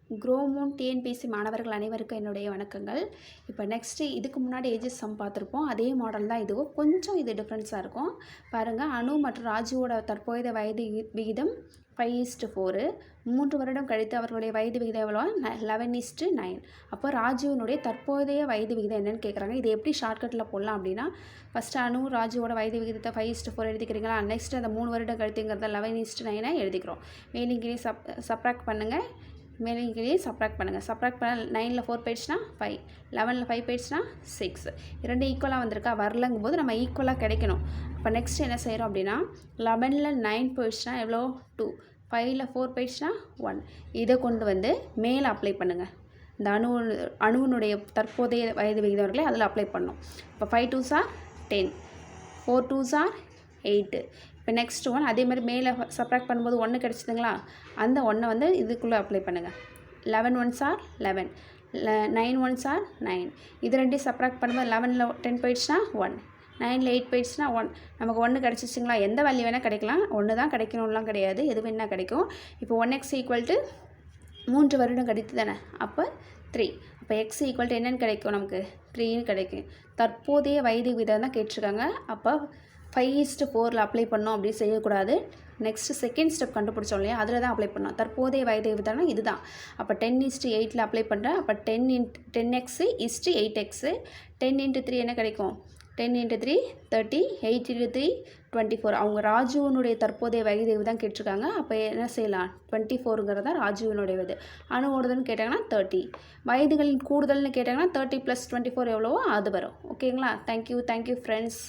குரோமோன் TNPSC மாணவர்கள் அனைவருக்கும் என்னுடைய வணக்கங்கள். இப்போ நெக்ஸ்ட்டு இதுக்கு முன்னாடி ஏஜஸ் சம் பார்த்துருப்போம். அதே மாடல் தான் இதுவும். கொஞ்சம் இது டிஃப்ரென்ஸாக இருக்கும். பாருங்கள், அனு மற்றும் ராஜுவோட தற்போதைய வயது விகிதம் 5:4. 3 வருடம் கழித்து அவர்களுடைய வயது விகிதம் எவ்வளோ? 11:9. அப்போ ராஜுவினுடைய தற்போதைய வயது விகிதம் என்னென்னு கேட்குறாங்க. இது எப்படி ஷார்ட்கட்டில் போடலாம் அப்படின்னா, ஃபஸ்ட்டு அனு ராஜுவோட வயது விகிதத்தை 5:4 எழுதிக்கிறீங்களா? நெக்ஸ்ட்டு அந்த 3 வருடம் கழித்துங்கிறத 11:9 எழுதிக்கிறோம். மேலிங்கிலே சப்ராக்ட் பண்ணுங்கள். மேலே சப்ராக்ட் பண்ணுங்கள். சப்ராக்ட் பண்ண 9ல் 4 போயிடுச்சுன்னா 5, 11ல் 5 போயிடுச்சுன்னா 6. இரண்டு ஈக்குவலாக வந்திருக்கா? வரலங்கும் போது நம்ம ஈக்குவலாக கிடைக்கணும். இப்போ நெக்ஸ்ட் என்ன செய்கிறோம் அப்படின்னா, 11ல் 9 போயிடுச்சுன்னா எவ்வளோ? 2, 5ல் 4 போயிடுச்சுன்னா 1. இதை கொண்டு வந்து மேலே அப்ளை பண்ணுங்கள். இந்த அணுவினுடைய தற்போதைய வயது விகிதவர்களே அதில் அப்ளை பண்ணணும். இப்போ 5 2s are 10, 4 2s are 8. இப்போ நெக்ஸ்ட் ஒன் அதே மாதிரி மேலே சப்ராக்ட் பண்ணும்போது 1 கிடச்சிதுங்களா? அந்த 1 வந்து இதுக்குள்ளே அப்ளை பண்ணுங்கள். 11 1s are 11, 9 1s are 9. இது ரெண்டையும் சப்ராக்ட் பண்ணும்போது 11ல் 10 போயிடுச்சுன்னா 1, 9ல் 8 போயிடுச்சுன்னா 1. நமக்கு 1 கிடச்சிச்சிங்களா? எந்த வேல்யூ வேணால் கிடைக்கலாம். 1 தான் கிடைக்கணும்லாம் கிடையாது, எது வேணால் கிடைக்கும். இப்போ 1x = 3 வருடம் கழித்து தானே, அப்போ 3. அப்போ x = என்னென்னு கிடைக்கும்? நமக்கு 3ன்னு கிடைக்கும். தற்போதைய வயது விகிதம் தான் கேட்டிருக்காங்க. அப்போ 5:4 அப்ளை பண்ணோம் அப்படி செய்யக்கூடாது. நெக்ஸ்ட்டு செகண்ட் ஸ்டெப் கண்டுபிடிச்சோம் இல்லையா, அதில் தான் அப்ளை பண்ணோம். தற்போதைய வயது விகிதம்னா இதுதான். அப்போ 10:8 அப்ளை பண்ணுறேன். அப்போ 10x = 8x. 10 × 3 என்ன கிடைக்கும்? 10 × 3 30, 8 × 3 24. அவங்க ராஜுவனுடைய தற்போதைய வயது தான் கேட்டிருக்காங்க. அப்போ என்ன செய்யலாம்? 24ங்கிறதா ராஜுவனுடைய வயது. அணுவோடுதுன்னு கேட்டாங்கன்னா 30. வயதுகளின் கூடுதல்னு கேட்டாங்கன்னா 30 + 24 எவ்வளவோ அது வரும். ஓகேங்களா? Thank you friends.